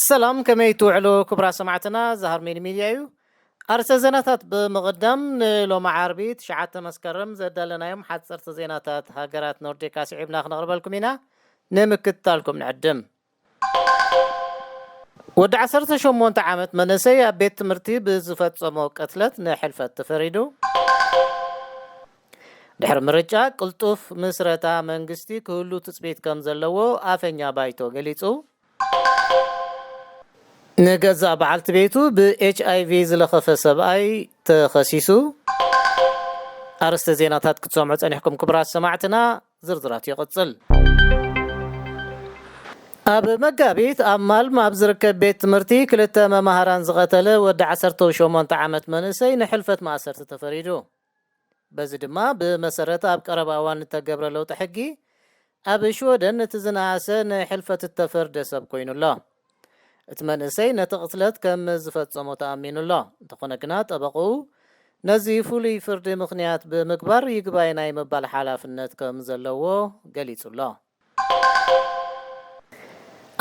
ሰላም ከመይ ትውዕሉ ክብራ ሰማዕትና ዛሃር ሚድያዩ ኣርሰ ዜናታት ብምቕዳም ንሎማ ዓርቢ 9 መስከረም ዘዳለናዮም ሓፀርቲ ዜናታት ሃገራት ኖርዲካ ስዒብና ክነቕርበልኩም ኢና ንምክትታልኩም ንዕድም ወዲ 18 ዓመት መንእሰይ ኣብ ቤት ትምህርቲ ብዝፈጸሞ ቅትለት ንሕልፈት ተፈሪዱ ድሕሪ ምርጫ ቅልጡፍ ምስረታ መንግስቲ ክህሉ ትፅቢት ከም ዘለዎ ኣፈኛ ባይቶ ገሊጹ ንገዛ በዓልቲ ቤቱ ብኤችአይቪ ዝለኸፈ ሰብኣይ ተኸሲሱ ኣርስተ ዜናታት ክትሰምዑ ጸኒሕኩም ክብራት ሰማዕትና ዝርዝራት ይቕጽል ኣብ መጋቢት ኣብ ማልም ኣብ ዝርከብ ቤት ትምህርቲ ክልተ መማሃራን ዝቐተለ ወዲ 18 ዓመት መንእሰይ ንሕልፈት ማእሰርቲ ተፈሪዱ በዚ ድማ ብመሰረት ኣብ ቀረባ እዋን ተገብረ ለውጢ ሕጊ ኣብ ሽወደን እቲ ዝነኣሰ ንሕልፈት እተፈርደ ሰብ ኮይኑሎ እቲ መንእሰይ ነቲ ቅትለት ከም ዝፈጸሞ ተኣሚኑሎ እንተኾነ ግና ጠበቑ ነዚ ፍሉይ ፍርዲ ምኽንያት ብምግባር ይግባይ ናይ ምባል ሓላፍነት ከም ዘለዎ ገሊጹሎ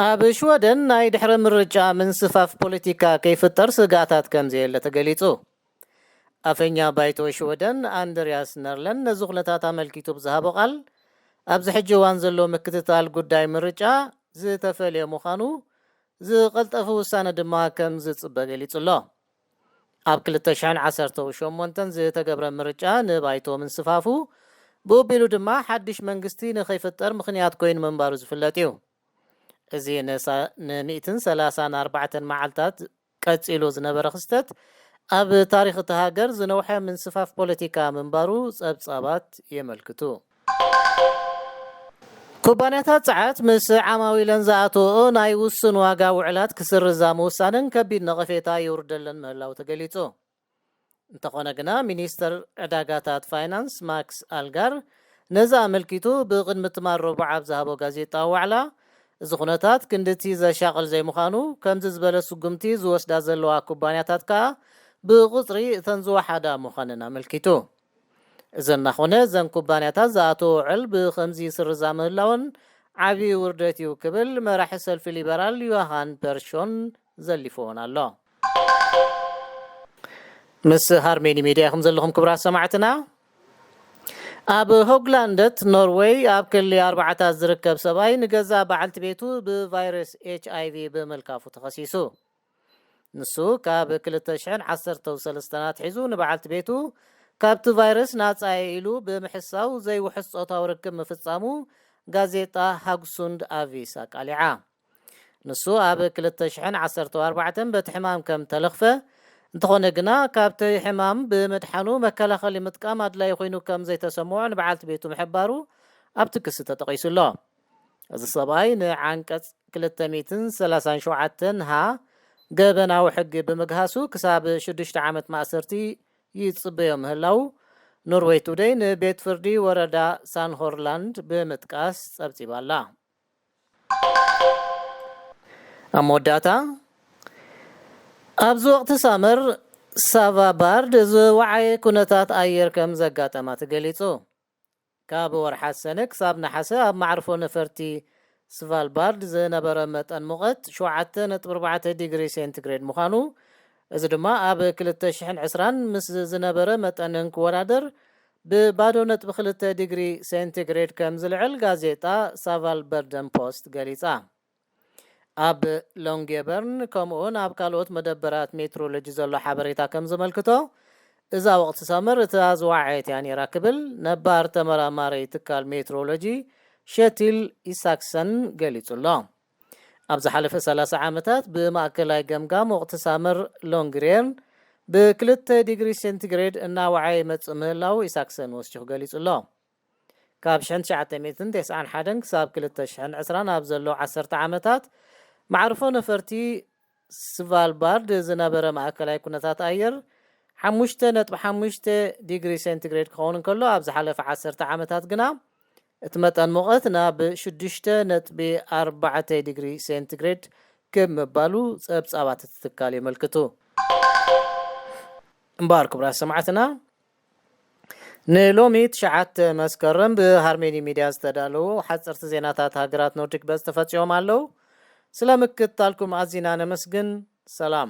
ኣብ ሽወደን ናይ ድሕሪ ምርጫ ምንስፋፍ ፖለቲካ ከይፍጠር ስጋታት ከም ዘየለ ተገሊጹ ኣፈኛ ባይቶ ሽወደን ኣንድሪያስ ነርለን ነዚ ኩነታት ኣመልኪቱ ብዝሃቦ ቃል ኣብዚ ሕጂ እዋን ዘሎ ምክትታል ጉዳይ ምርጫ ዝተፈልየ ምዃኑ ዝቐልጠፈ ውሳነ ድማ ከም ዝጽበ ገሊጹሎ ኣብ 2018 ዝተገብረ ምርጫ ንባይቶ ምንስፋፉ ብኡቢሉ ድማ ሓድሽ መንግስቲ ንኸይፍጠር ምኽንያት ኮይኑ መንባሩ ዝፍለጥ እዩ እዚ ን134 መዓልታት ቀጺሉ ዝነበረ ክስተት ኣብ ታሪኽ እቲ ሃገር ዝነውሐ ምንስፋፍ ፖለቲካ መንባሩ ጸብጻባት የመልክቱ ኩባንያታት ፀዓት ምስ ዓማዊለን ዝኣተወኦ ናይ ውስን ዋጋ ውዕላት ክስርዛ ምውሳንን ከቢድ ነቐፌታ ይውርደለን ምህላው ተገሊጹ እንተኾነ ግና ሚኒስተር ዕዳጋታት ፋይናንስ ማክስ ኣልጋር ነዚ ኣመልኪቱ ብቕድሚ ትማር ረቡዕ ኣብ ዝሃቦ ጋዜጣዊ ዋዕላ እዚ ኩነታት ክንድቲ ዘሻቕል ዘይምዃኑ ከምዚ ዝበለ ስጉምቲ ዝወስዳ ዘለዋ ኩባንያታት ከዓ ብቁፅሪ እተን ዝወሓዳ ምዃነን ኣመልኪቱ እዘና ኾነ ዘን ኩባንያታት ዝኣተወ ውዕል ብኸምዚ ስርዛ ምህላውን ዓብዪ ውርደት እዩ ክብል መራሒ ሰልፊ ሊበራል ዮሃን ፐርሾን ዘሊፍዎን ኣሎ ምስ ሃርሜኒ ሚድያ ኢኹም ዘለኹም ክብራት ሰማዕትና ኣብ ሆግላንደት ኖርዌይ ኣብ ክልሊ 4 ዝርከብ ሰብኣይ ንገዛ በዓልቲ ቤቱ ብቫይረስ ኤችአይቪ ብምልካፉ ተኸሲሱ ንሱ ካብ 2013 ሒዙ ንበዓልቲ ቤቱ ካብቲ ቫይረስ ናፃ ኢሉ ብምሕሳው ዘይውሕስ ፆታዊ ርክብ ምፍጻሙ ጋዜጣ ሃግሱንድ ኣቪስ ኣቃሊዓ ንሱ ኣብ 2014 በቲ ሕማም ከም ተለኽፈ እንተኾነ ግና ካብቲ ሕማም ብምድሓኑ መከላኸሊ ምጥቃም ኣድላይ ኮይኑ ከም ዘይተሰምዖ ንበዓልቲ ቤቱ ምሕባሩ ኣብቲ ክሲ ተጠቒሱሎ እዚ ሰብኣይ ንዓንቀጽ 237 ሃ ገበናዊ ሕጊ ብምግሃሱ ክሳብ 6 ዓመት ማእሰርቲ ይጽበዮ ምህላው ኖርዌይ ቱዴይ ንቤት ፍርዲ ወረዳ ሳንሆርላንድ ብምጥቃስ ጸብጺባላ ኣብ መወዳእታ ኣብዚ ወቕቲ ሳመር ሳቫባርድ ዝወዓየ ኩነታት ኣየር ከም ዘጋጠማ ተገሊጹ ካብ ወርሓት ሰነ ክሳብ ናሓሰ ኣብ ማዕርፎ ነፈርቲ ስቫልባርድ ዝነበረ መጠን ሙቐት 7.4 ዲግሪ ሴንቲግሬድ ምዃኑ እዚ ድማ ኣብ 2020 ምስ ዝነበረ መጠንን ክወዳደር ብባዶ ነጥቢ 2 ዲግሪ ሴንቲግሬድ ከም ዝልዕል ጋዜጣ ሳቫልበርደን ፖስት ገሊጻ ኣብ ሎንጌበርን ከምኡውን ኣብ ካልኦት መደበራት ሜትሮሎጂ ዘሎ ሓበሬታ ከም ዘመልክቶ እዛ ወቕቲ ሰመር እታ ዝወዓየት እያ ነይራ ክብል ነባር ተመራማሪ ትካል ሜትሮሎጂ ሸቲል ኢሳክሰን ገሊጹሎ ኣብ ዝሓለፈ 30 ዓመታት ብማእከላይ ገምጋም ወቕቲ ሳመር ሎንግሬርን ብ2 ዲግሪ ሴንቲግሬድ እናወዓየ መጽእ ምህላው ኢሳክሰን ወስጅሁ ገሊጹሎ ካብ 1991 ክሳብ 2020 ኣብ ዘሎ 10 ዓመታት ማዕርፎ ነፈርቲ ስቫልባርድ ዝነበረ ማእከላይ ኩነታት ኣየር 5.5 ዲግሪ ሴንቲግሬድ ክኸውን ከሎ ኣብ ዝሓለፈ 10 ዓመታት ግና እቲ መጠን ሙቐት ናብ 6.4 ዲግሪ ሴንቲግሬድ ከም ምባሉ ጸብጻባት ትካል የመልክቱ እምበር ክብራት ሰማዕትና ንሎሚ 9 መስከረም ብሃርሜኒ ሚድያ ዝተዳለዉ ሓጸርቲ ዜናታት ሃገራት ኖርዲክ በዝ ተፈጽዮም ኣለዉ ስለምክትታልኩም ኣዝና ነመስግን ሰላም